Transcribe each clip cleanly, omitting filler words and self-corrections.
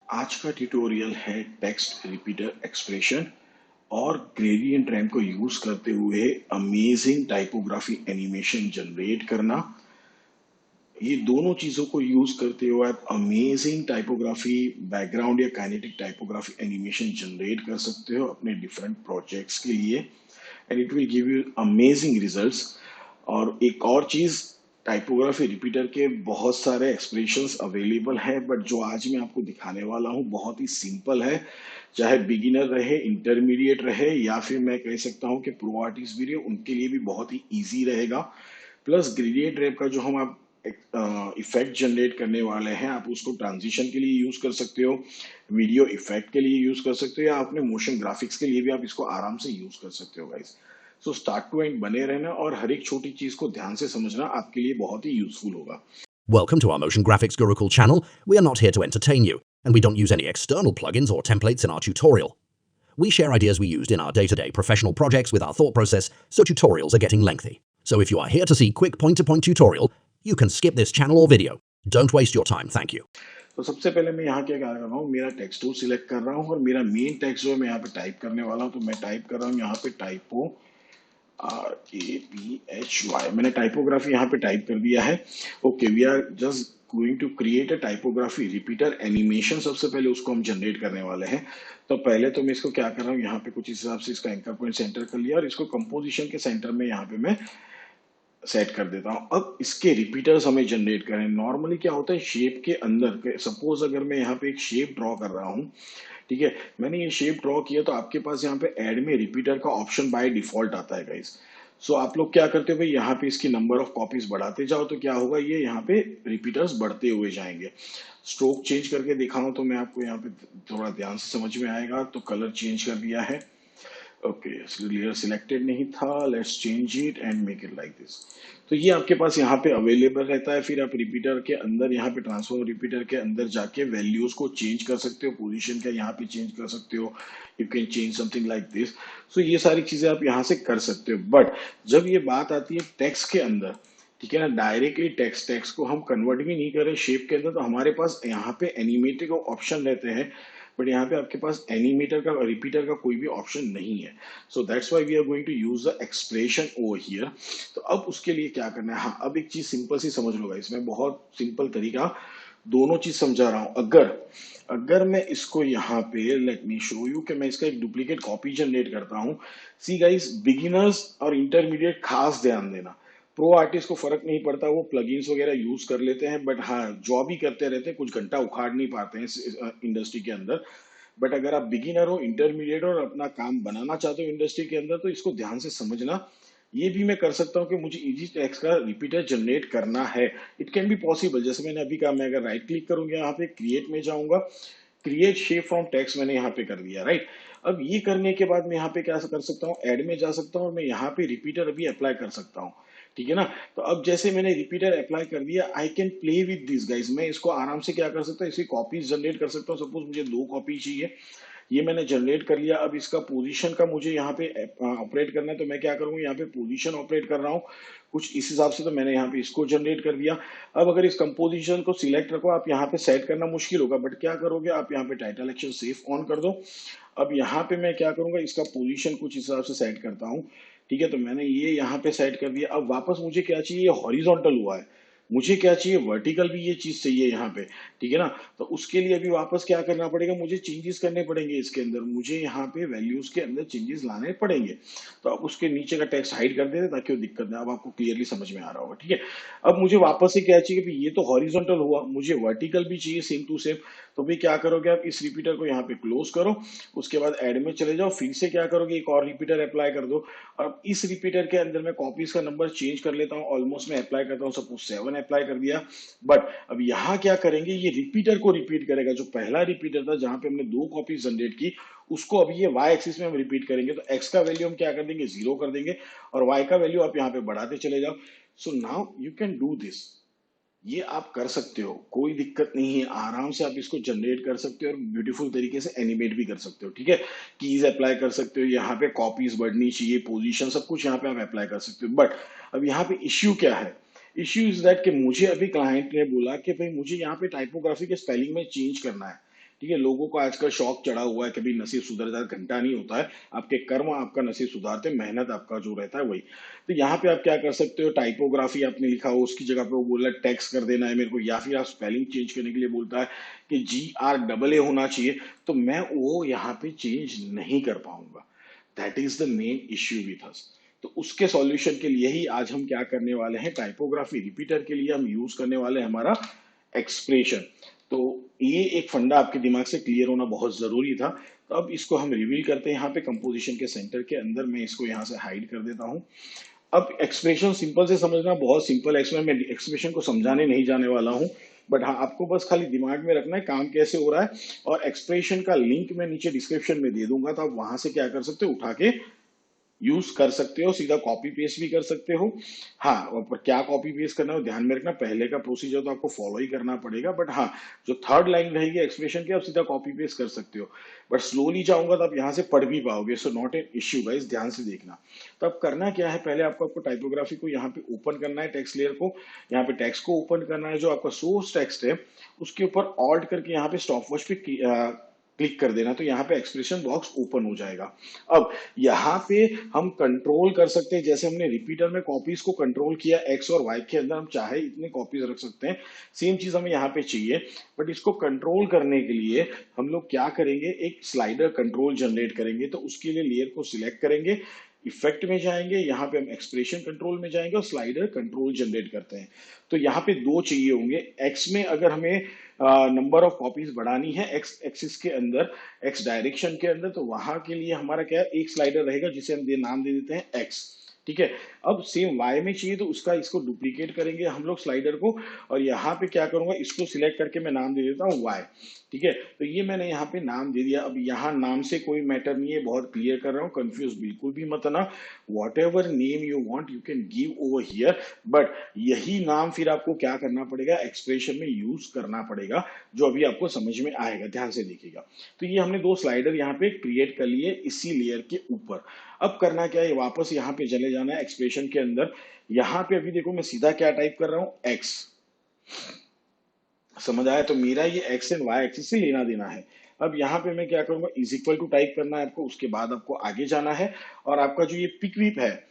आज का ट्यूटोरियल है टेक्स्ट रिपीटर एक्सप्रेशन और ग्रेडियंट रैम को यूज करते हुए अमेजिंग टाइपोग्राफी एनिमेशन जनरेट करना। ये दोनों चीजों को यूज करते हुए आप अमेजिंग टाइपोग्राफी बैकग्राउंड या काइनेटिक टाइपोग्राफी एनिमेशन जनरेट कर सकते हो अपने डिफरेंट प्रोजेक्ट्स के लिए and it will give you amazing results. और एक और चीज, टाइपोग्राफी रिपीटर के बहुत सारे एक्सप्रेशंस अवेलेबल है, बट जो आज मैं आपको दिखाने वाला हूँ बहुत ही सिंपल है। चाहे बिगिनर रहे, इंटरमीडिएट रहे, या फिर मैं कह सकता हूँ कि प्रो आर्टिस्ट भी रहे, उनके लिए भी बहुत ही इजी रहेगा। प्लस ग्रेडियंट रैप का जो हम आप इफेक्ट जनरेट करने वाले हैं, आप उसको ट्रांजिशन के लिए यूज कर सकते हो, वीडियो इफेक्ट के लिए यूज कर सकते हो, या अपने मोशन ग्राफिक्स के लिए भी आप इसको आराम से यूज कर सकते हो guys. So start to end बने रहना और हर एक छोटी चीज को ध्यान से समझना आपके लिए बहुत ही यूजफुल होगा। Welcome to our Motion Graphics Gurukul channel. We are not here to entertain you, and we don't use any external plugins or templates in our tutorial. We share ideas we used in our day-to-day professional projects with our thought process, so tutorials are getting lengthy. So if you are here to see quick point-to-point tutorial, you can skip this channel or video. Don't waste your time, thank you. तो सबसे पहले मैं यहाँ क्या कर रहा हूँ, मेरा टेक्स्ट टूल सिलेक्ट कर रहा हूँ और मेरा मेन टेक्स्ट जो है मैं यहाँ पे टाइप करने वाला हूँ। तो मैं टाइप कर रहा हूँ यहाँ पे टाइपो RAPHY। मैंने टाइपोग्राफी यहाँ पे टाइप कर दिया है। Okay, we are just going to create a typography repeater animation. सबसे पहले उसको हम जनरेट करने वाले हैं। तो पहले तो मैं इसको क्या कर रहा हूँ, यहाँ पे कुछ इस हिसाब से इसका एंकर पॉइंट सेंटर कर लिया और इसको कंपोजिशन के सेंटर में यहाँ पे मैं सेट कर देता हूँ। अब इसके रिपीटर्स हमें जनरेट करें। नॉर्मली क्या होता है, शेप के अंदर सपोज अगर मैं यहाँ पे एक शेप ड्रॉ कर रहा हूँ, ठीक है, मैंने ये शेप ड्रॉ किया, तो आपके पास यहाँ पे ऐड में रिपीटर का ऑप्शन बाय डिफॉल्ट आता है गाइस। सो आप लोग क्या करते हो भाई, यहाँ पे इसकी नंबर ऑफ कॉपीज बढ़ाते जाओ, तो क्या होगा, ये यहाँ पे रिपीटर्स बढ़ते हुए जाएंगे। स्ट्रोक चेंज करके दिखाऊं तो मैं आपको यहाँ पे थोड़ा ध्यान से समझ में आएगा। तो कलर चेंज कर दिया है। ओके, लेयर सिलेक्टेड नहीं था, let's change it and make it like this. तो ये आपके पास यहाँ पे अवेलेबल रहता है। फिर आप रिपीटर के अंदर, यहाँ पे ट्रांसफॉर्म रिपीटर के अंदर जाके वैल्यूज को चेंज कर सकते हो, पोजीशन का यहाँ पे चेंज कर सकते हो। You can change something like this. So ये सारी चीजें आप यहाँ से कर सकते हो। बट जब ये बात आती है टेक्स्ट के अंदर, ठीक है ना, डायरेक्टली टेक्स्ट टेक्स्ट को हम कन्वर्ट भी नहीं करें शेप के अंदर, तो हमारे पास यहाँ पे एनिमेटेड ऑप्शन रहते हैं, बट यहाँ पे आपके पास एनिमेटर का रिपीटर का कोई भी ऑप्शन नहीं है। So that's why we are going to use the expression over here. तो अब उसके लिए क्या करना है, हाँ, अब एक चीज सिंपल सी समझ लो गाइस, इसमें बहुत सिंपल तरीका, दोनों चीज समझा रहा हूं। अगर अगर मैं इसको यहाँ पे, लेट मी शो यू कि मैं इसका एक डुप्लीकेट कॉपी जनरेट करता हूँ। सी गाइस, बिगिनर्स और इंटरमीडिएट खास ध्यान देना। प्रो आर्टिस्ट को फर्क नहीं पड़ता, वो प्लगइन्स वगैरह यूज कर लेते हैं, बट हाँ, जॉब ही करते रहते हैं, कुछ घंटा उखाड़ नहीं पाते हैं इस इंडस्ट्री के अंदर। बट अगर आप बिगिनर हो, इंटरमीडिएट हो और अपना काम बनाना चाहते हो इंडस्ट्री के अंदर, तो इसको ध्यान से समझना। ये भी मैं कर सकता हूँ कि मुझे इजी टेक्स्ट का रिपीटर जनरेट करना है। It can be possible. जैसे मैंने अभी कहा, मैं अगर राइट क्लिक करूंगा, यहाँ पे क्रिएट में जाऊंगा, क्रिएट शेप फ्रॉम टेक्स्ट मैंने यहाँ पे कर दिया, राइट। अब ये करने के बाद मैं यहाँ पे क्या कर सकता हूँ, ऐड में जा सकता हूँ और मैं यहाँ पे रिपीटर अभी अप्लाई कर सकता हूँ, ठीक है ना। तो अब जैसे मैंने रिपीटर अप्लाई कर दिया, I can play with this guys. मैं इसको आराम से क्या कर सकता हूँ, इसकी कॉपीज जनरेट कर सकता हूँ। सपोज मुझे 2 कॉपी चाहिए, ये मैंने जनरेट कर लिया। अब इसका पोजीशन का मुझे यहाँ पे ऑपरेट करना है, तो मैं क्या करूंगा, यहाँ पे पोजीशन ऑपरेट कर रहा हूँ कुछ इस हिसाब से। तो मैंने यहाँ पे इसको जनरेट कर दिया। अब अगर इस कंपोजिशन को सिलेक्ट रखो, आप यहाँ पे सेट करना मुश्किल होगा, बट क्या करोगे, आप यहाँ पे टाइटल एक्शन सेव ऑन कर दो। अब यहाँ पे मैं क्या करूंगा, इसका पोजीशन कुछ इस हिसाब से सेट करता हूँ, ठीक है। तो मैंने ये यहाँ पे सेट कर दिया। अब वापस मुझे क्या चाहिए, ये हॉरिजॉन्टल हुआ है, मुझे क्या चाहिए, वर्टिकल भी ये चीज चाहिए यहाँ पे, ठीक है ना। तो उसके लिए अभी वापस क्या करना पड़ेगा, मुझे चेंजेस करने पड़ेंगे इसके अंदर, मुझे यहाँ पे वैल्यूज के अंदर चेंजेस लाने पड़ेंगे। तो अब उसके नीचे का टेक्स्ट हाइड कर देते ताकि वो दिक्कत ना, अब आपको क्लियरली समझ में आ रहा होगा, ठीक है। अब मुझे वापस से क्या चाहिए, ये तो हॉरिजॉन्टल हुआ, मुझे वर्टिकल भी चाहिए सेम टू सेम। तो भाई क्या करोगे, आप इस रिपीटर को यहाँ पे क्लोज करो, उसके बाद एड में चले जाओ, फिर से क्या करोगे, एक और रिपीटर अप्लाई कर दो। अब इस रिपीटर के अंदर मैं कॉपीज का नंबर चेंज कर लेता हूँ, ऑलमोस्ट मैं अप्लाई करता हूँ, सपोज 7 अप्लाई कर दिया। बट अब यहाँ क्या करेंगे, ये रिपीटर को रिपीट करेगा। जो पहला रिपीटर था जहां पे हमने 2 कॉपीज जनरेट की, उसको अभी ये वाई एक्सिस में हम रिपीट करेंगे। तो एक्स का वैल्यू हम क्या कर देंगे, 0 कर देंगे, और वाई का वैल्यू आप यहाँ पे बढ़ाते चले जाओ। So now you can do this. ये आप कर सकते हो, कोई दिक्कत नहीं है, आराम से आप इसको जनरेट कर सकते हो और ब्यूटीफुल तरीके से एनिमेट भी कर सकते हो, ठीक है। कीज अप्लाई कर सकते हो, यहाँ पे कॉपीज बढ़नी चाहिए, पोजीशन सब कुछ यहाँ पे आप अप्लाई कर सकते हो। बट अब यहाँ पे इश्यू क्या है, इश्यू इज दैट कि मुझे अभी क्लाइंट ने बोला कि भाई मुझे यहाँ पे टाइपोग्राफी के स्पेलिंग में चेंज करना है, ठीक है, लोगों को आजकल शौक चढ़ा हुआ है, कभी नसीब सुधर जाए घंटा नहीं होता है, आपके कर्म आपका नसीब सुधारते हैं, मेहनत आपका जो रहता है वही। तो यहाँ पे आप क्या कर सकते हो, टाइपोग्राफी आपने लिखा हो उसकी जगह पे वो बोला टेक्स्ट कर देना है मेरे को, या फिर आप स्पेलिंग चेंज करने के लिए बोलता है कि GRAA होना चाहिए, तो मैं वो यहाँ पे चेंज नहीं कर पाऊंगा। That is the main issue with us. तो उसके सॉल्यूशन के लिए ही आज हम क्या करने वाले हैं, टाइपोग्राफी रिपीटर के लिए हम यूज करने वाले हैं हमारा एक्सप्रेशन। तो ये एक फंडा आपके दिमाग से क्लियर होना बहुत जरूरी था। तो अब इसको हम रिवील करते हैं यहाँ पे कंपोजिशन के सेंटर के अंदर, मैं इसको यहाँ से हाइड कर देता हूँ। अब एक्सप्रेशन सिंपल से समझना बहुत सिंपल है, इसमें मैं एक्सप्रेशन को समझाने नहीं जाने वाला हूँ, बट हाँ आपको बस खाली दिमाग में रखना है काम कैसे हो रहा है। और एक्सप्रेशन का लिंक मैं नीचे डिस्क्रिप्शन में दे दूंगा, तो आप वहां से क्या कर सकते हो, उठा के यूज कर सकते हो, सीधा कॉपी पेस्ट भी कर सकते हो। हाँ, और पर क्या कॉपी पेस्ट करना है ध्यान में रखना, पहले का प्रोसीजर तो आपको फॉलो ही करना पड़ेगा, बट हाँ जो थर्ड लाइन रहेगी एक्सप्रेशन की आप सीधा कॉपी पेस्ट कर सकते हो। बट स्लोली जाऊंगा तो आप यहाँ से पढ़ भी पाओगे, so not an issue guys, ध्यान से देखना। तो अब करना क्या है, पहले आपको टाइपोग्राफी को यहाँ पे ओपन करना है, टेक्स्ट लेयर को, यहाँ पे टेक्स्ट को ओपन करना है, जो आपका सोर्स टेक्स्ट है उसके ऊपर ऑल्ट करके यहाँ पे स्टॉप वॉच पे क्लिक कर देना, तो यहाँ पे एक्सप्रेशन बॉक्स ओपन हो जाएगा। अब यहाँ पे हम कंट्रोल कर सकते हैं, जैसे हमने रिपीटर में कॉपीज को कंट्रोल किया एक्स और वाई के अंदर, हम चाहे इतने कॉपीज रख सकते हैं, सेम चीज हमें यहाँ पे चाहिए। बट इसको कंट्रोल करने के लिए हम लोग क्या करेंगे, एक स्लाइडर कंट्रोल जनरेट करेंगे। तो उसके लिए लेयर को सिलेक्ट करेंगे, इफेक्ट में जाएंगे, यहाँ पे हम एक्सप्रेशन कंट्रोल में जाएंगे और स्लाइडर कंट्रोल जनरेट करते हैं। तो यहाँ पे दो चाहिए होंगे, एक्स में अगर हमें नंबर ऑफ कॉपीज बढ़ानी है एक्स एक्सिस के अंदर, एक्स डायरेक्शन के अंदर, तो वहां के लिए हमारा क्या है, एक स्लाइडर रहेगा जिसे हम नाम दे देते हैं एक्स। ठीक है, अब सेम वाई में चाहिए तो उसका इसको डुप्लीकेट करेंगे हम लोग स्लाइडर को, और यहाँ पे क्या करूंगा, इसको सिलेक्ट करके मैं नाम दे देता हूँ वाई। ठीक है, तो ये मैंने यहाँ पे नाम दे दिया। अब यहाँ नाम से कोई मैटर नहीं है, बहुत क्लियर कर रहा हूँ, कंफ्यूज बिल्कुल भी मत ना। What ever name you want you can give over here, but यही नाम फिर आपको क्या करना पड़ेगा, एक्सप्रेशन में यूज करना पड़ेगा, जो अभी आपको समझ में आएगा, ध्यान से देखिएगा। तो ये हमने दो स्लाइडर यहाँ पे क्रिएट कर लिए इसी लेयर के ऊपर। अब करना क्या है, वापस यहाँ पे चले जाना है एक्सप्रेशन के अंदर। यहाँ पे अभी देखो मैं सीधा क्या टाइप कर रहा हूँ, एक्स। समझ आया, तो मेरा ये एक्स एंड वाई एक्सिस से लेना देना है। अब यहाँ पे मैं क्या करूंगा, इज इक्वल टू टाइप करना है आपको, उसके बाद आपको आगे जाना है, और आपका जो ये पिक विप है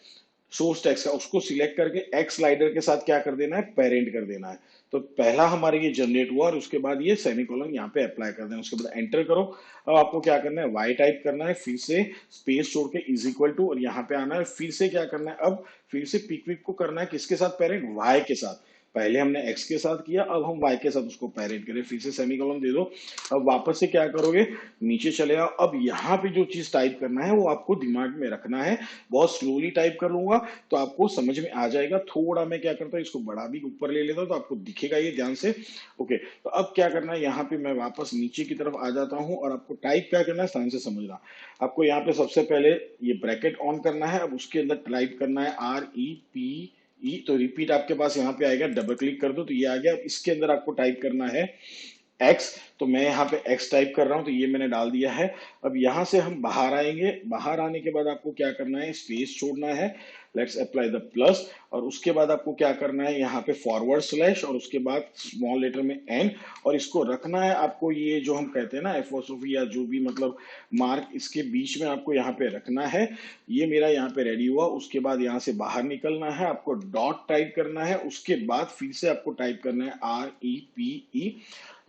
सोर्स टेक्स्ट का, उसको सिलेक्ट करके एक्स स्लाइडर के साथ क्या कर देना है, पेरेंट कर देना है। तो पहला हमारे ये जनरेट हुआ, और उसके बाद ये सेमीकोलन यहाँ पे अप्लाई कर देना, उसके बाद एंटर करो। अब आपको क्या करना है, वाई टाइप करना है, फिर से स्पेस छोड़ के इज इक्वल टू, और यहाँ पे आना है, फिर से क्या करना है, अब फिर से पिक विप को करना है किसके साथ, पेरेंट, वाई के साथ। पहले हमने एक्स के साथ किया, अब हम वाई के साथ उसको पेरेंट करें, फिर से सेमीकोलन दे दो। अब वापस से क्या करोगे, नीचे चले आओ। अब यहाँ पे जो चीज टाइप करना है वो आपको दिमाग में रखना है, बहुत स्लोली टाइप करूंगा तो आपको समझ में आ जाएगा। थोड़ा मैं क्या करता हूँ, इसको बड़ा भी ऊपर ले लेता हूँ तो आपको दिखेगा ये, ध्यान से। ओके, तो अब क्या करना है, यहाँ पे मैं वापस नीचे की तरफ आ जाता हूँ, और आपको टाइप क्या करना है, ध्यान से समझना। आपको यहाँ पे सबसे पहले ये ब्रैकेट ऑन करना है, अब उसके अंदर टाइप करना है REPE, तो रिपीट आपके पास यहाँ पे आएगा, डबल क्लिक कर दो तो ये आ गया। अब इसके अंदर आपको टाइप करना है एक्स, तो मैं यहाँ पे एक्स टाइप कर रहा हूं, तो ये मैंने डाल दिया है। अब यहां से हम बाहर आएंगे, बाहर आने के बाद आपको क्या करना है, स्पेस छोड़ना है, लेट्स अप्लाई द प्लस, और उसके बाद आपको क्या करना है, यहाँ पे फॉरवर्ड स्लैश, और उसके बाद स्मॉल लेटर में एन, और इसको रखना है आपको, ये जो हम कहते हैं ना एपोस्ट्रोफी या जो भी मतलब मार्क, इसके बीच में आपको यहाँ पे रखना है। ये मेरा यहाँ पे रेडी हुआ, उसके बाद यहाँ से बाहर निकलना है, आपको डॉट टाइप करना है, उसके बाद फिर से आपको टाइप करना है REPE,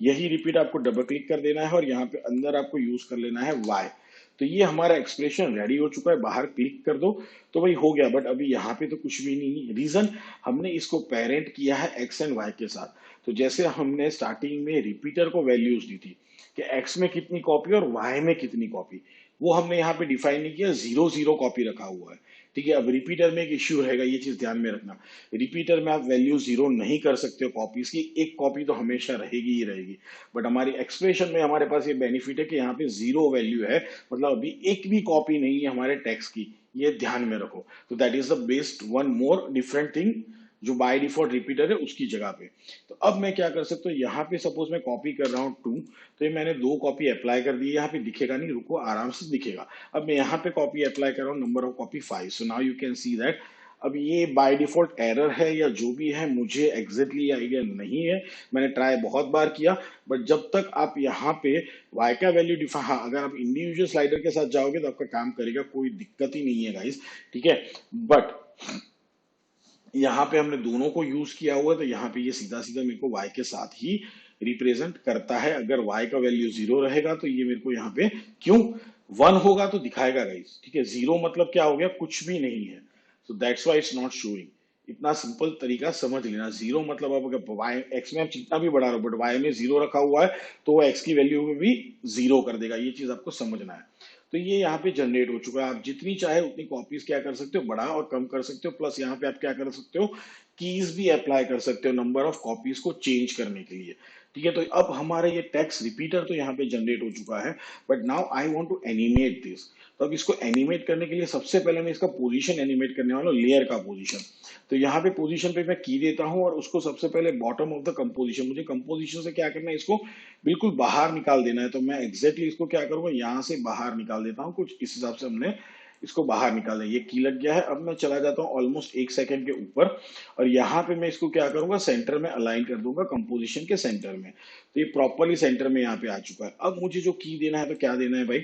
यही रिपीट आपको डबल क्लिक कर देना है, और यहाँ पे अंदर आपको यूज कर लेना है वाई। तो ये हमारा एक्सप्रेशन रेडी हो चुका है, बाहर क्लिक कर दो तो भाई हो गया। बट अभी यहाँ पे तो कुछ भी नहीं, रीजन हमने इसको पेरेंट किया है एक्स एंड वाई के साथ। तो जैसे हमने स्टार्टिंग में रिपीटर को वैल्यूज दी थी कि एक्स में कितनी कॉपी और वाई में कितनी कॉपी, वो हमने यहाँ पे डिफाइन नहीं किया, 0 0 कॉपी रखा हुआ है। ठीक है, अब रिपीटर में एक इश्यू रहेगा, ये चीज ध्यान में रखना, रिपीटर में आप वैल्यू 0 नहीं कर सकते हो कॉपीज की, एक कॉपी तो हमेशा रहेगी ही रहेगी। बट हमारी एक्सप्रेशन में हमारे पास ये बेनिफिट है कि यहाँ पे 0 वैल्यू है, मतलब अभी एक भी कॉपी नहीं है हमारे टेक्स्ट की, ये ध्यान में रखो। तो that is the best one more different thing जो बाय डिफॉल्ट रिपीटर है उसकी जगह पे। तो अब मैं क्या कर सकता हूँ, यहाँ पे सपोज मैं कॉपी कर रहा हूँ 2, तो ये मैंने 2 कॉपी अप्लाई कर दी, यहाँ पे दिखेगा नहीं, रुको आराम से दिखेगा। अब मैं यहाँ पे कॉपी अप्लाई कर रहा हूँ, number of copy 5, so now you can see that अब ये बाय डिफॉल्ट एरर है या जो भी है मुझे एग्जैक्टली आइडिया नहीं है, मैंने ट्राई बहुत बार किया, बट जब तक आप यहाँ पे y का वैल्यू डिफाइन, हाँ अगर आप इंडिविजुअल स्लाइडर के साथ जाओगे तो आपका काम करेगा, कोई दिक्कत ही नहीं है गाइस, ठीक है। बट यहाँ पे हमने दोनों को यूज किया हुआ है, तो यहाँ पे ये सीधा सीधा मेरे को y के साथ ही रिप्रेजेंट करता है। अगर y का वैल्यू 0 रहेगा तो ये मेरे को यहाँ पे क्यों 1 होगा तो दिखाएगा गाइस, ठीक है। 0 मतलब क्या हो गया, कुछ भी नहीं है, so that's why it's not showing. इतना सिंपल तरीका समझ लेना। 0 मतलब अब अगर y x में आप जितना भी बढ़ा रहे हो बट y में 0 रखा हुआ है तो वो x की वैल्यू में भी 0 कर देगा, ये चीज आपको समझना है। तो ये यहाँ पे जनरेट हो चुका है। आप जितनी चाहे उतनी कॉपीज क्या कर सकते हो, बढ़ा और कम कर सकते हो, प्लस यहाँ पे आप क्या कर सकते हो, कीज भी अप्लाई कर सकते हो नंबर ऑफ कॉपीज को चेंज करने के लिए, ठीक है। तो अब हमारा ये टेक्स्ट रिपीटर तो यहाँ पे जनरेट हो चुका है, but now I want to animate this. तो अब इसको एनिमेट करने के लिए सबसे पहले मैं इसका पोजीशन एनिमेट करने वाला हूँ, लेयर का पोजीशन। तो यहाँ पे पोजीशन पे मैं की देता हूँ और उसको सबसे पहले बॉटम ऑफ द कंपोजिशन, मुझे कंपोजिशन से क्या करना है, इसको बिल्कुल बाहर निकाल देना है। तो मैं एग्जैक्टली इसको क्या करूंगा, यहाँ से बाहर निकाल देता हूँ, कुछ इस हिसाब से हमने इसको बाहर निकाला। ये की लग गया है। अब मैं चला जाता हूँ ऑलमोस्ट 1 सेकंड के ऊपर और यहाँ पे मैं इसको क्या करूंगा, सेंटर में अलाइन कर दूंगा, कंपोजिशन के सेंटर में। तो ये प्रॉपरली सेंटर में यहाँ पे आ चुका है। अब मुझे जो की देना है तो क्या देना है भाई,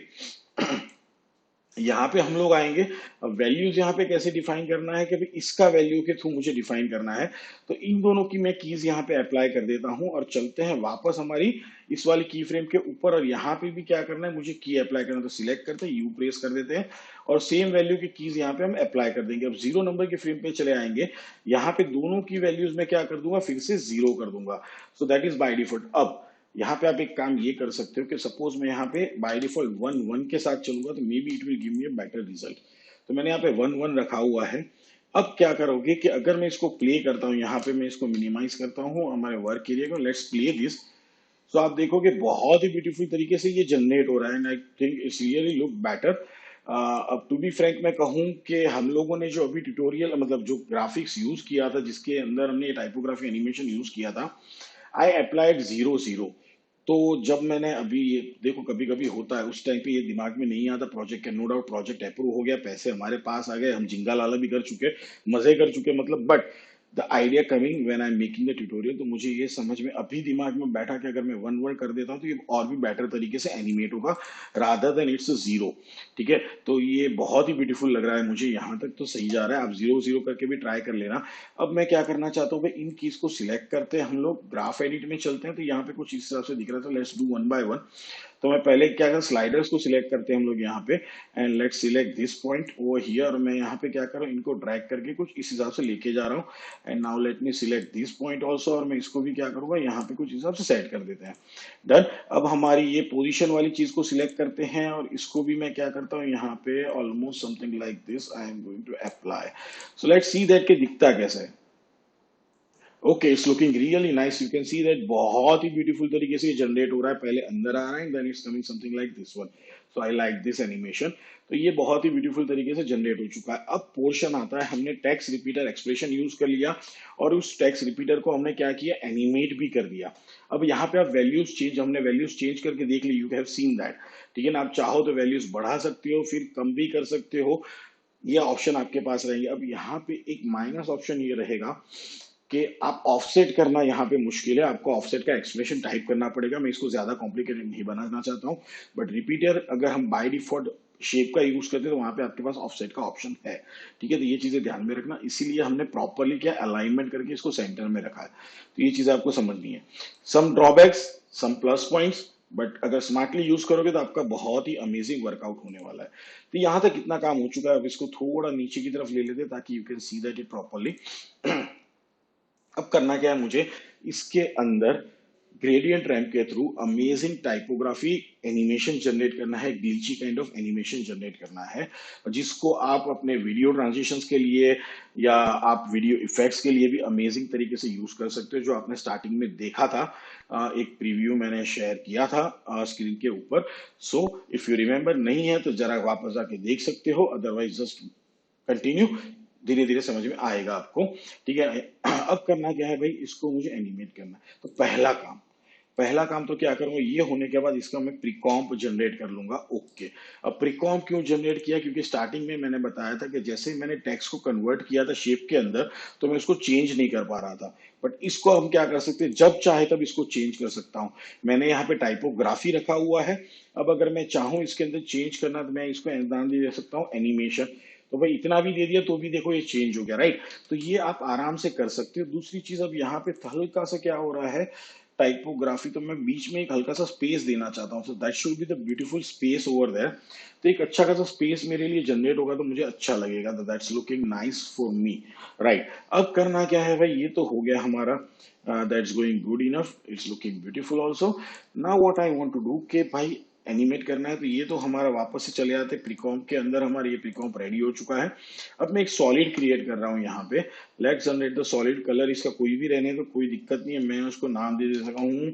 यहाँ पे हम लोग आएंगे। अब वैल्यूज यहाँ पे कैसे डिफाइन करना है कि भाई इसका वैल्यू के थ्रू मुझे डिफाइन करना है। तो इन दोनों की मैं कीज यहाँ पे अप्लाई कर देता हूँ और चलते हैं वापस हमारी इस वाली की फ्रेम के ऊपर। और यहाँ पे भी क्या करना है, मुझे की अप्लाई करना है। तो सिलेक्ट करते हैं, यू प्रेस कर देते हैं और सेम वैल्यू की कीज यहाँ पे हम अप्लाई कर देंगे। अब 0 नंबर की फ्रेम पे चले आएंगे, यहाँ पे दोनों की वैल्यूज में क्या कर दूंगा, फिर से 0 कर दूंगा। So that is by default. अब यहाँ पे आप एक काम ये कर सकते हो कि सपोज मैं यहाँ पे बाय डिफॉल्ट 1 1 के साथ चलूंगा तो may be it will give me a better result. तो मैंने यहाँ पे 1 1 रखा हुआ है। अब क्या करोगे कि अगर मैं इसको प्ले करता हूँ, यहाँ पे मैं इसको मिनिमाइज करता हूँ हमारे वर्क एरिया को, लेट्स प्ले दिस। तो आप देखोगे बहुत ही ब्यूटीफुल तरीके से ये जनरेट हो रहा है and I think it's really look better. अब टू बी फ्रैंक मैं कहूँ कि हम लोगों ने जो अभी ट्यूटोरियल मतलब जो ग्राफिक्स यूज किया था जिसके अंदर हमने टाइपोग्राफी एनिमेशन यूज किया था, आई अप्लाइड 0 0। तो जब मैंने अभी ये देखो, कभी कभी होता है उस टाइम पे ये दिमाग में नहीं आता प्रोजेक्ट के, नो डाउट प्रोजेक्ट अप्रूव हो गया, पैसे हमारे पास आ गए, हम जिंगा लाला भी कर चुके, मजे कर चुके मतलब, but the idea coming when I am making the tutorial, तो मुझे ये समझ में अभी दिमाग में बैठा कि अगर मैं 1 1 कर देता हूँ तो ये और भी बेटर तरीके से एनिमेट होगा रादर देन इट्स 0, ठीक है। तो ये बहुत ही ब्यूटीफुल लग रहा है मुझे, यहाँ तक तो सही जा रहा है। आप 0 0 करके भी ट्राई कर लेना। अब मैं क्या करना चाहता हूँ भाई, इन कीज को सिलेक्ट करते हैं, हम लोग ग्राफ एडिट में चलते हैं। तो यहाँ पे कुछ इस हिसाब से दिख रहा था, लेट्स डू 1 बाय 1। तो मैं पहले क्या कर, स्लाइडर्स को सिलेक्ट करते हैं हम लोग यहाँ पे and let's select this point over here. और मैं यहाँ पे क्या कर रहा हूँ, इनको ड्रैग करके कुछ इस हिसाब से लेके जा रहा हूँ and now let me select this point also. और मैं इसको भी क्या करूंगा, यहाँ पे कुछ हिसाब से सेट कर देते हैं, डन। अब हमारी ये पोजीशन वाली चीज को सिलेक्ट करते हैं और इसको भी मैं क्या करता हूँ, यहाँ पे almost something like this I am going to apply. So let's see that के दिखता कैसा है। Okay, it's looking really nice, you can see that बहुत ही ब्यूटीफुल तरीके से जनरेट हो रहा है, पहले अंदर आ रहा है then it's coming something like this one. So I like this animation. तो ये बहुत ही ब्यूटीफुल तरीके से जनरेट हो चुका है। अब पोर्शन आता है, हमने टेक्स्ट रिपीटर एक्सप्रेशन यूज कर लिया और उस टेक्स्ट रिपीटर को हमने क्या किया, एनिमेट भी कर दिया। अब यहाँ पे आप वैल्यूज चेंज, हमने वैल्यूज चेंज करके देख ली, यू हैव सीन दैट, ठीक है ना। आप चाहो तो वैल्यूज बढ़ा सकते हो, फिर कम भी कर सकते हो, ये ऑप्शन आपके पास रहेंगे। अब यहाँ पे एक माइनस ऑप्शन ये रहेगा कि आप ऑफसेट करना यहाँ पे मुश्किल है, आपको ऑफसेट का एक्सप्रेशन टाइप करना पड़ेगा। मैं इसको ज्यादा कॉम्प्लिकेटेड नहीं बनाना चाहता हूँ, बट रिपीटर अगर हम बाय डिफॉल्ट शेप का यूज करते हैं तो वहां पे आपके पास ऑफसेट का ऑप्शन है, ठीक है। तो ये चीजें ध्यान में रखना, इसीलिए हमने प्रॉपरली क्या अलाइनमेंट करके इसको सेंटर में रखा है। तो ये चीजें आपको समझनी है। Some drawbacks, some plus points, but अगर स्मार्टली यूज करोगे तो आपका बहुत ही अमेजिंग वर्कआउट होने वाला है। तो यहाँ तक इतना काम हो चुका है। अब इसको थोड़ा नीचे की तरफ ले लेते हैं ताकि you can see that it properly. अब करना क्या है मुझे, इसके अंदर ग्रेडियंट रैंप के through amazing typography animation generate करना है, glitchy kind of animation generate करना है, जिसको आप अपने वीडियो ट्रांजिशंस के लिए या आप वीडियो इफेक्ट्स के लिए भी अमेजिंग तरीके से यूज कर सकते हो, जो आपने स्टार्टिंग में देखा था। एक प्रीव्यू मैंने शेयर किया था स्क्रीन के ऊपर। सो इफ यू रिमेम्बर नहीं है तो जरा वापस आके देख सकते हो, अदरवाइज जस्ट कंटिन्यू, धीरे धीरे समझ में आएगा आपको, ठीक है। अब करना क्या है भाई, इसको मुझे एनिमेट करना है। तो पहला काम पहला काम तो क्या करूंगा, ये होने के बाद इसका मैं प्रीकॉम्प जनरेट कर लूंगा। ओके, अब प्रीकॉम्प क्यों जनरेट किया, क्योंकि स्टार्टिंग में मैंने बताया था कि जैसे ही मैंने टेक्स्ट को कन्वर्ट किया था शेप के अंदर, तो मैं उसको चेंज नहीं कर पा रहा था। बट इसको हम क्या कर सकते हैं, जब चाहे तब इसको चेंज कर सकता हूँ। मैंने यहाँ पे टाइपोग्राफी रखा हुआ है। अब अगर मैं चाहूँ इसके अंदर चेंज करना, तो मैं इसको नाम दे सकता हूँ एनिमेशन। तो भाई इतना भी दे दिया तो भी देखो ये चेंज हो गया, राइट। तो ये आप आराम से कर सकते हो। दूसरी चीज, अब यहाँ पे हल्का सा क्या हो रहा है, टाइपोग्राफी, तो मैं बीच में एक हल्का सा स्पेस देना चाहता हूँ, so that should be the beautiful space over there. तो एक अच्छा खासा स्पेस मेरे लिए जनरेट होगा तो मुझे अच्छा लगेगा, that's looking nice for me, right. अब करना क्या है भाई, ये तो हो गया हमारा, that's going good enough, it's looking beautiful also. Now what I want to do के भाई एनिमेट करना है, तो ये तो हमारा वापस से चले जाते हैं प्रीकॉम्प के अंदर, हमारा ये प्रीकॉम्प रेडी हो चुका है। अब मैं एक सॉलिड क्रिएट कर रहा हूँ यहाँ पे। Let's generate the solid colour, इसका कोई भी रहने तो कोई दिक्कत नहीं है, मैं उसको नाम दे सकता हूँ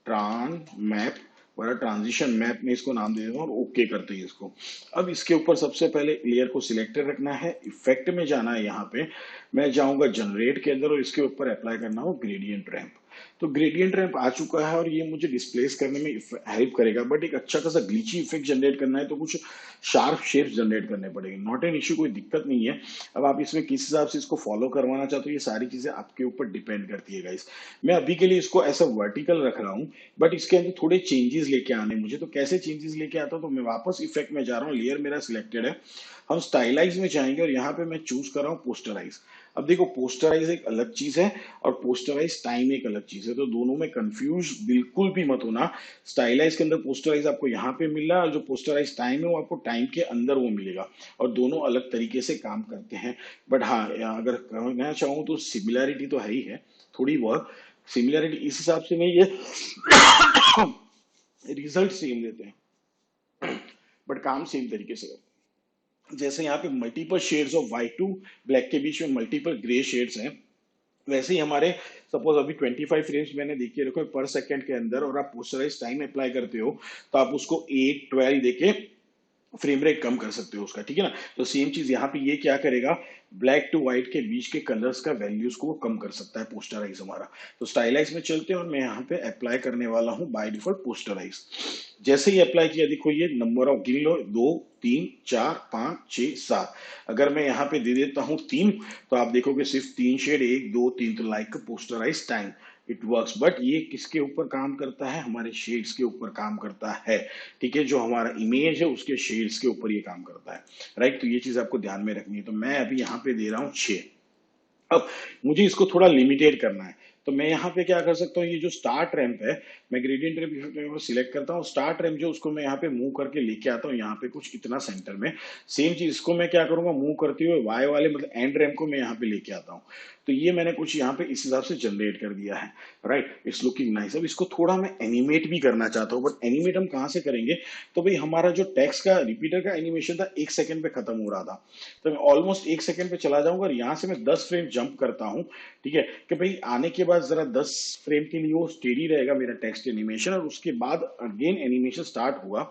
ट्रान मैप, बड़ा ट्रांजिशन मैप में इसको नाम दे देता हूँ और ओके करते हैं इसको। अब इसके ऊपर सबसे पहले लेयर को सिलेक्टेड रखना है, इफेक्ट में जाना है, यहाँ पे मैं जाऊंगा जनरेट के अंदर और इसके ऊपर अप्लाई करना हो ग्रेडियंट रैंप। तो ग्रेडियंट रैंप आ चुका है और ये मुझे डिस्प्लेस करने में हेल्प करेगा। बट एक अच्छा खासा ग्लिची इफेक्ट जनरेट करना है तो कुछ शार्प शेप्स जनरेट करने पड़ेंगे, नॉट एन इश्यू, कोई दिक्कत नहीं है। अब आप इसमें किस हिसाब से इसको फॉलो करवाना चाहते हो, ये सारी चीजें आपके ऊपर डिपेंड करती है गाइस। मैं अभी के लिए इसको ऐसा वर्टिकल रख रहा हूँ, बट इसके अंदर थोड़े चेंजेस लेके आने मुझे। तो कैसे चेंजेस लेके आता हूँ, तो मैं वापस इफेक्ट में जा रहा हूँ, लेयर मेरा सिलेक्टेड है, हम स्टाइलाइज में जाएंगे और यहाँ पे मैं चूज कर रहा हूँ पोस्टराइज। अब देखो पोस्टराइज एक अलग चीज है और पोस्टराइज टाइम एक अलग चीज है, तो दोनों में कंफ्यूज बिल्कुल भी मत होना। स्टाइलाइज के अंदर पोस्टराइज आपको यहाँ पे मिल रहा है और जो पोस्टराइज टाइम है वो आपको टाइम के अंदर वो मिलेगा, और दोनों अलग तरीके से काम करते हैं। बट हाँ, अगर कहना चाहूँ तो सिमिलैरिटी तो है ही है, थोड़ी बहुत सिमिलैरिटी, इस हिसाब से नहीं, ये रिजल्ट सेम देते हैं बट काम सेम तरीके से करते हैं। जैसे यहाँ पे multiple shades of white to black के बीच में मल्टीपल ग्रे शेड्स हैं, वैसे ही हमारे सपोज अभी 25 फ्रेम्स मैंने देखिए रखो पर सेकंड के अंदर, और आप पोस्टराइज टाइम अप्लाई करते हो तो आप उसको 8 12 देके फ्रेम रेट कम कर सकते हो उसका, ठीक है ना। तो सेम चीज यहाँ पे ये क्या करेगा, ब्लैक टू व्हाइट के बीच के कलर्स का वैल्यूज को वो कम कर सकता है पोस्टराइज हमारा। तो स्टाइलाइज में चलते हैं और मैं यहाँ पे अप्लाई करने वाला हूँ बाय डिफॉल्ट पोस्टराइज। जैसे ही अप्लाई किया देखो ये नंबर ऑफ गिन लो, 2 3 4 5 6 7। अगर मैं यहाँ पे दे देता हूँ 3, तो आप देखोगे सिर्फ 3 शेड, 1 2 3, तो like posterize time it works. But ये किसके ऊपर काम करता है, हमारे शेड्स के ऊपर काम करता है, ठीक है। जो हमारा इमेज है उसके शेड्स के ऊपर ये काम करता है, राइट। तो ये चीज आपको ध्यान में रखनी है। तो मैं अभी यहाँ पे दे रहा हूँ 6। अब मुझे इसको थोड़ा लिमिटेड करना है, तो मैं यहाँ पे क्या कर सकता हूँ, ये जो स्टार्ट रैंप है, मैं ग्रेडियंट रैंप सिलेक्ट करता हूँ, स्टार्ट रैंप जो उसको मैं यहाँ पे मूव करके लेके आता हूँ यहाँ पे कुछ इतना सेंटर में। सेम चीज इसको मैं क्या करूंगा, मूव करते हुए वाई वाले मतलब एंड रैंप को मैं यहाँ पे लेके आता हूँ। तो ये मैंने कुछ यहाँ पे इस हिसाब से जनरेट कर दिया है, राइट। It's looking nice. अब इसको थोड़ा मैं एनिमेट भी करना चाहता हूँ, बट एनिमेट हम कहाँ से करेंगे, तो भाई हमारा जो टेक्स्ट का रिपीटर का एनिमेशन था 1 सेकंड पे खत्म हो रहा था, तो मैं ऑलमोस्ट 1 सेकंड पे चला जाऊंगा और यहाँ से मैं 10 फ्रेम जंप करता हूँ, ठीक है। कि भाई आने के बाद जरा 10 फ्रेम के लिए वो स्टेडी रहेगा मेरा टेक्स्ट एनिमेशन, और उसके बाद अगेन एनिमेशन स्टार्ट हुआ।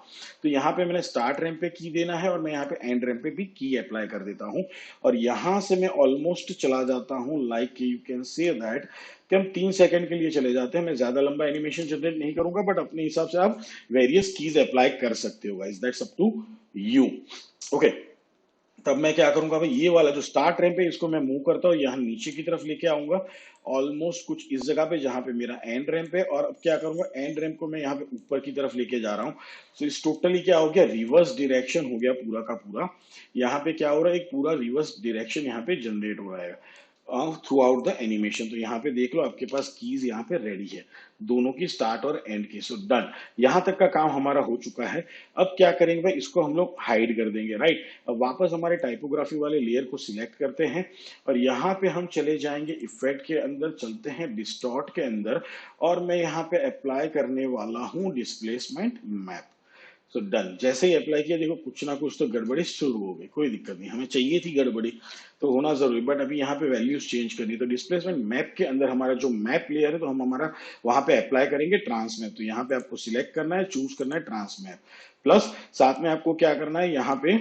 तो यहाँ पे मैंने स्टार्ट रैंप पे की देना है और मैं यहाँ पे एंड रैंप पे भी की अप्लाई कर देता हूँ, और यहाँ से मैं ऑलमोस्ट चला जाता हूँ, like you can say that कि हम 3 सेकंड के लिए चले जाते हैं। मैं ज्यादा लंबा एनिमेशन जनरेट नहीं करूंगा, बट अपने हिसाब से आप वेरियस कीज अप्लाई कर सकते हो guys, that's up to you, okay. तब मैं क्या करूंगा भाई, ये वाला जो स्टार्ट रैंप है इसको मैं मूव करता हूँ यहाँ नीचे की तरफ लेके आऊंगा, ऑलमोस्ट कुछ इस जगह पे जहां पे मेरा एंड रैंप है। और अब क्या करूंगा, एंड रैंप को मैं यहाँ पे ऊपर की तरफ लेके जा रहा हूँ। तो इस टोटली क्या हो गया, रिवर्स डायरेक्शन हो गया पूरा का पूरा। यहाँ पे क्या हो रहा है, एक पूरा रिवर्स डायरेक्शन यहाँ पे जनरेट हो रहा है थ्रू आउट द एनिमेशन। तो यहाँ पे देख लो आपके पास कीज यहाँ पे रेडी है, दोनों की स्टार्ट और एंड की। सो डन, यहाँ तक का काम हमारा हो चुका है। अब क्या करेंगे भाई, इसको हम लोग हाइड कर देंगे, राइट। अब वापस हमारे टाइपोग्राफी वाले लेयर को सिलेक्ट करते हैं और यहाँ पे हम चले जाएंगे इफेक्ट के अंदर, चलते हैं डिस्टॉर्ट के अंदर, और मैं यहाँ पे अप्लाई करने वाला हूँ डिस्प्लेसमेंट मैप। सो डन, जैसे ही अप्लाई किया देखो कुछ ना कुछ तो गड़बड़ी शुरू हो गई, कोई दिक्कत नहीं, हमें चाहिए थी गड़बड़ी तो होना जरूरी, बट अभी यहाँ पे वैल्यूज चेंज करनी। तो डिस्प्लेसमेंट मैप के अंदर हमारा जो मैप लेयर है, तो हम हमारा वहां पे अप्लाई करेंगे ट्रांस मैप। तो यहाँ पे आपको सिलेक्ट करना है, चूज करना है ट्रांस मैप, प्लस साथ में आपको क्या करना है, यहाँ पे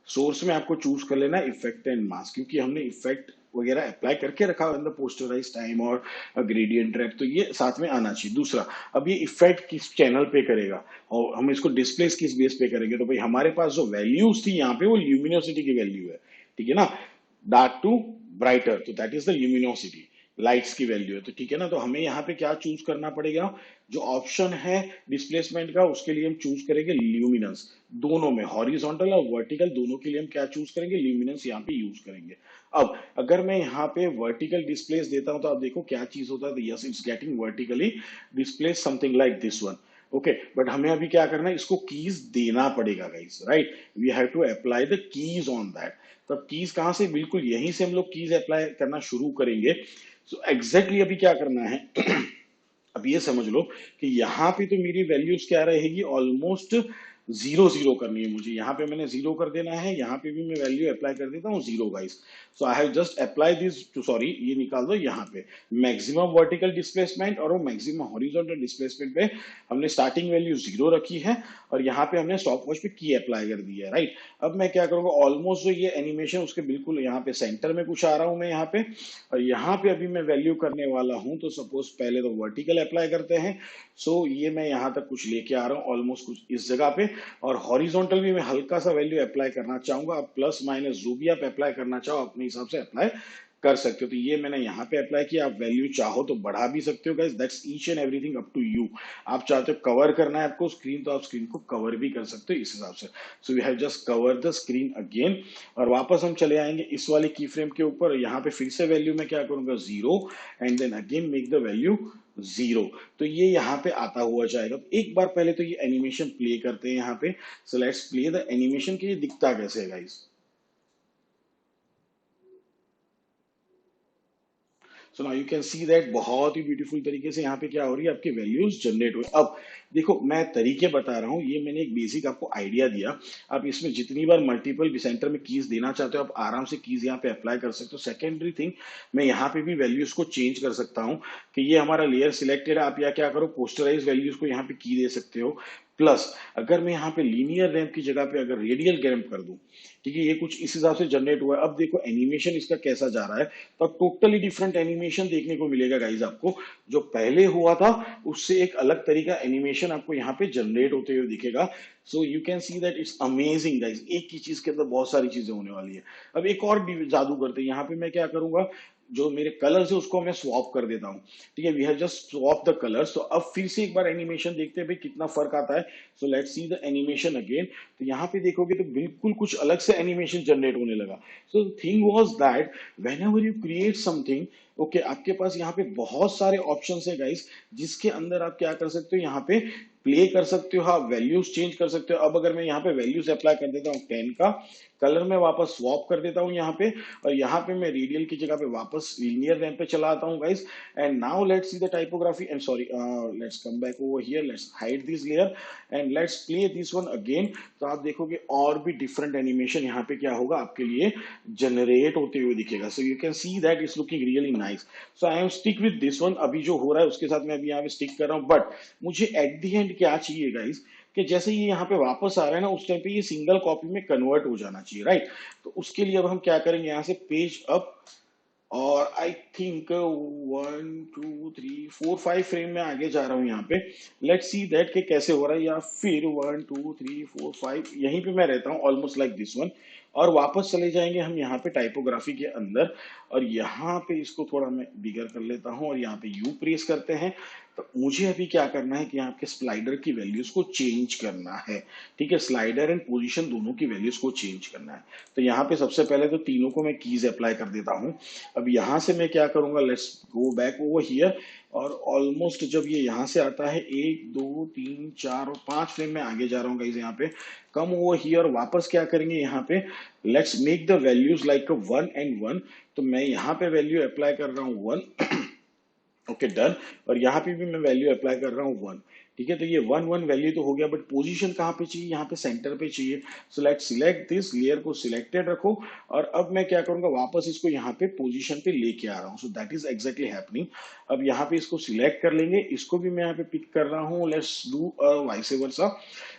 सोर्स में आपको चूज कर लेना है इफेक्ट एंड मास्क, क्योंकि हमने इफेक्ट वगैरह अप्लाई करके रखा इन द पोस्टराइज टाइम और ग्रेडियंट रैप, तो ये साथ में आना चाहिए। दूसरा, अब ये इफेक्ट किस चैनल पे करेगा और हम इसको डिस्प्लेस किस बेस पे करेंगे, तो भाई हमारे पास जो वैल्यूज थी यहाँ पे वो ल्यूमिनोसिटी की वैल्यू है, ठीक है ना, डार्क टू ब्राइटर, तो that is the luminosity, lights की वैल्यू है, तो ठीक है ना। तो हमें यहाँ पे क्या चूज करना पड़ेगा, जो ऑप्शन है डिस्प्लेसमेंट का उसके लिए हम चूज करेंगे ल्यूमिनेंस, दोनों में हॉरिजॉन्टल और वर्टिकल दोनों के लिए हम क्या चूज करेंगे, ल्यूमिनेंस यहाँ पे यूज करेंगे। अब अगर मैं यहाँ पे वर्टिकल डिस्प्लेस देता हूं तो आप देखो क्या चीज होता है, yes it's getting vertically displace something like this one, okay, but हमें अभी क्या करना है, इसको कीज देना पड़ेगा guys, right, we have to apply the keys on that. तो कीज कहां से, बिल्कुल यहीं से हम लोग कीज अप्लाई करना शुरू करेंगे। सो एग्जैक्टली अभी क्या करना है अब ये समझ लो कि यहाँ पे तो मेरी वैल्यूज क्या रहेगी, ऑलमोस्ट जीरो जीरो करनी है मुझे, यहाँ पे मैंने जीरो कर देना है, यहाँ पे भी मैं वैल्यू अप्लाई कर देता हूँ zero guys. So I have just apply this to, sorry ये निकाल दो, यहाँ पे मैक्सिमम वर्टिकल डिस्प्लेसमेंट और वो मैक्सिमम हॉरिजॉन्टल डिस्प्लेसमेंट पे हमने स्टार्टिंग वैल्यू जीरो रखी है और यहाँ पे हमने स्टॉप वॉच पे की अप्लाई कर दिया है, राइट। अब मैं क्या करूंगा, ऑलमोस्ट जो ये एनिमेशन उसके बिल्कुल यहाँ पे सेंटर में कुछ आ रहा हूं मैं यहाँ पे, और यहाँ पे अभी मैं वैल्यू करने वाला हूं, तो सपोज पहले तो वर्टिकल अप्लाई करते हैं। सो ये मैं यहाँ तक कुछ लेके आ रहा हूँ ऑलमोस्ट कुछ इस जगह पे, और हॉरिजॉन्टल भी मैं हल्का सा वैल्यू अप्लाई करना चाहूंगा, अब प्लस माइनस जो भी आप अप्लाई करना चाहो अपने हिसाब से अप्लाई कर सकते हो। तो ये मैंने यहाँ पे अप्लाई किया, आप वैल्यू चाहो तो बढ़ा भी सकते हो guys, that's each and everything up to you. आप चाहते हो कवर करना है आपको स्क्रीन, तो आप स्क्रीन को कवर भी कर सकते हो इस हिसाब से। So we have just cover the screen again, और वापस हम चले आएंगे इस वाले की फ्रेम के ऊपर, यहाँ पे फिर से वैल्यू में क्या करूंगा, zero, and then again make the value zero, तो ये यहाँ पे आता हुआ जाएगा। एक बार पहले तो ये एनिमेशन प्ले करते हैं यहाँ पे, so let's play the animation, कि ये दिखता कैसे है guys. So now you can see that बहुत ही ब्यूटीफुल तरीके से यहाँ पे क्या हो रही है, आपकी वैल्यूज जनरेट हुई। अब देखो मैं तरीके बता रहा हूँ, ये मैंने एक बेसिक आपको आइडिया दिया, आप इसमें जितनी बार मल्टीपल सेंटर में कीज देना चाहते हो आप आराम से कीज यहाँ पे अप्लाई कर सकते हो। सेकेंडरी थिंग, मैं यहाँ पे भी वैल्यूज को चेंज कर सकता हूँ, कि ये हमारा लेयर सिलेक्टेड है, आप या क्या करो पोस्टराइज वैल्यूज को यहाँ पे की दे सकते हो, प्लस अगर मैं यहाँ पे लीनियर रैंप की जगह पे अगर रेडियल रैंप कर दूं, ठीक है, ये कुछ इस हिसाब से जनरेट हुआ है। अब देखो एनिमेशन इसका कैसा जा रहा है, तो टोटली डिफरेंट एनिमेशन देखने को मिलेगा गाइज आपको, जो पहले हुआ था उससे एक अलग तरीका एनिमेशन आपको यहाँ पे जनरेट होते हुए दिखेगा। So you can see that it's amazing guys, एक ही चीज के अंदर बहुत सारी चीजें होने वाली है। अब एक और जादू करते हैं, यहाँ पे मैं क्या करूंगा, जो मेरे कलर्स है उसको मैं स्वॉप कर देता हूँ, ठीक है, we have just swap the colours. तो अब फिर से एक बार एनिमेशन देखते हैं भाई कितना फर्क आता है। सो let's see the animation again, तो यहाँ पे देखोगे तो बिल्कुल कुछ अलग से एनिमेशन जनरेट होने लगा। So thing was that when ever you create something, okay, आपके पास यहाँ पे बहुत सारे ऑप्शन है गाइस, जिसके अंदर आप क्या कर सकते हो, यहाँ पे प्ले कर सकते हो, हाँ वैल्यूज चेंज कर सकते हो। अब अगर मैं यहाँ पे वैल्यूज अप्लाई कर देता हूँ 10 का, कलर में वापस स्वॉप कर देता हूँ यहाँ पे, और यहाँ पे मैं रेडियल की जगह पे वापस लीनियर रैंप पे चला आता हूँ guys. And now let's see the typography, and sorry let's come back over here, let's hide this layer and let's play this one again. तो आप देखोगे और भी डिफरेंट एनिमेशन यहाँ पे क्या होगा आपके लिए जनरेट होते हुए दिखेगा। So you can see that it's looking really nice. So I am stick with this one, अभी जो हो रहा है उसके साथ मैं अभी यहाँ पे स्टिक कर रहा हूँ, बट मुझे एट द एंड क्या चाहिए गाइस, कि जैसे ये यहाँ पे वापस आ रहा है ना, उस टाइम पे ये सिंगल कॉपी में कन्वर्ट हो जाना चाहिए, राइट। तो उसके लिए अब हम क्या करेंगे, यहाँ से पेज अप, और आई थिंक 1 2 3 4 5 फ्रेम में आगे जा रहा हूँ यहाँ पे। लेट्स सी दैट के कैसे हो रहा है, या फिर 1 2 3 4 5 यहीं पे मैं रहता हूँ ऑलमोस्ट लाइक दिस वन, और वापस चले जाएंगे हम यहाँ पे टाइपोग्राफी के अंदर, और यहाँ पे इसको थोड़ा मैं बिगर कर लेता हूँ और यहाँ पे यू प्रेस करते हैं। तो मुझे अभी क्या करना है कि यहाँ के स्लाइडर की वैल्यूज को चेंज करना है, ठीक है, स्लाइडर एंड पोजीशन दोनों की वैल्यूज को चेंज करना है। तो यहाँ पे सबसे पहले तो तीनों को मैं कीज अप्लाई कर देता हूँ। अब यहाँ से मैं क्या करूंगा, let's go back over here, और ऑलमोस्ट जब ये यहाँ से आता है 1 2 3 4 और 5 फ्रेम में आगे जा रहा हूँ गाइस, यहाँ पे कम ओवर हियर, वापस क्या करेंगे यहाँ पे, let's make the values like 1 and 1। तो मैं यहाँ पे वैल्यू अप्लाई कर रहा हूँ 1, ओके डन, और यहाँ पे भी मैं वैल्यू अप्लाई कर रहा हूँ 1, ठीक है। तो ये 1 1 वैल्यू तो हो गया, बट पोजीशन कहाँ पे चाहिए, यहाँ पे सेंटर पे चाहिए। So let's select this layer को सिलेक्टेड रखो, और अब मैं क्या करूंगा, वापस इसको यहाँ पे पोजीशन पे लेके आ रहा हूँ। So that is exactly happening. अब यहाँ पे इसको सिलेक्ट कर लेंगे, इसको भी मैं यहाँ पे पिक कर रहा हूँ, let's do vice versa.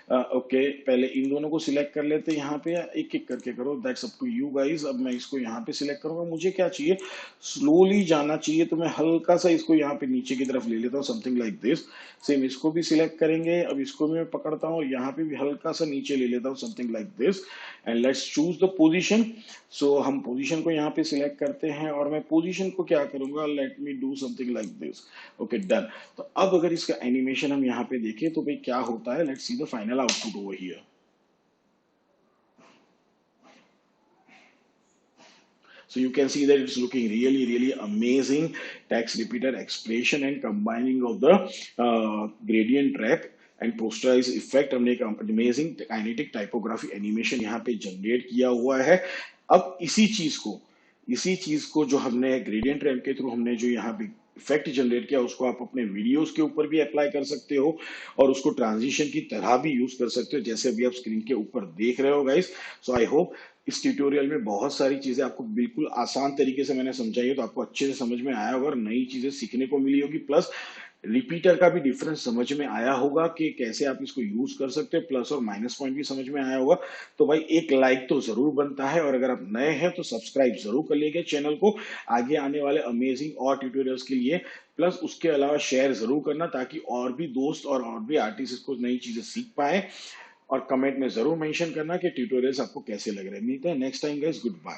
Okay, पहले इन दोनों को सिलेक्ट कर लेते हैं यहाँ पे, या एक एक करके करो, that's up to you guys. अब मैं इसको यहाँ पे सिलेक्ट करूंगा, मुझे क्या चाहिए, स्लोली जाना चाहिए, तो मैं हल्का सा इसको यहाँ पे नीचे की तरफ ले लेता हूँ, समथिंग लाइक दिस। सेम इसको भी सिलेक्ट करेंगे, अब इसको भी मैं पकड़ता हूँ और यहाँ पे भी हल्का सा नीचे ले लेता हूँ, something like this. And let's choose the position. So हम पोजीशन को यहाँ पे सिलेक्ट करते हैं और मैं पोजीशन को क्या करूंगा, let me do something like this. Okay, done. तो अब अगर इसका एनिमेशन हम यहाँ पे देखें तो भाई क्या होता है, let's see the final output over here. So you can see that it's looking really, really amazing. Text repeater expression and combining of the gradient track and posterize effect, हमने एक अमेजिंग काइनेटिक टाइपोग्राफी एनिमेशन यहाँ पे generate किया हुआ है। अब इसी चीज को जो हमने ग्रेडियंट ट्रैक के थ्रू हमने जो यहाँ पे इफेक्ट जनरेट किया, उसको आप अपने वीडियोस के ऊपर भी अप्लाई कर सकते हो और उसको ट्रांजिशन की तरह भी यूज कर सकते हो, जैसे अभी आप स्क्रीन के ऊपर देख रहे हो गाइस। सो आई होप इस ट्यूटोरियल में बहुत सारी चीजें आपको बिल्कुल आसान तरीके से मैंने समझाई है, तो आपको अच्छे से समझ में आया होगा और नई चीजें सीखने को मिली होगी, प्लस रिपीटर का भी डिफरेंस समझ में आया होगा कि कैसे आप इसको यूज कर सकते हो, प्लस और माइनस पॉइंट भी समझ में आया होगा। तो भाई एक लाइक तो जरूर बनता है, और अगर आप नए हैं तो सब्सक्राइब जरूर कर लीजिए चैनल को आगे आने वाले अमेजिंग और ट्यूटोरियल्स के लिए। प्लस उसके अलावा शेयर जरूर करना ताकि और भी दोस्त और भी आर्टिस्ट इसको नई चीजें सीख पाए, और कमेंट में जरूर मेंशन करना कि ट्यूटोरियल्स आपको कैसे लग रहे हैं। मिलते हैं next time guys, good bye.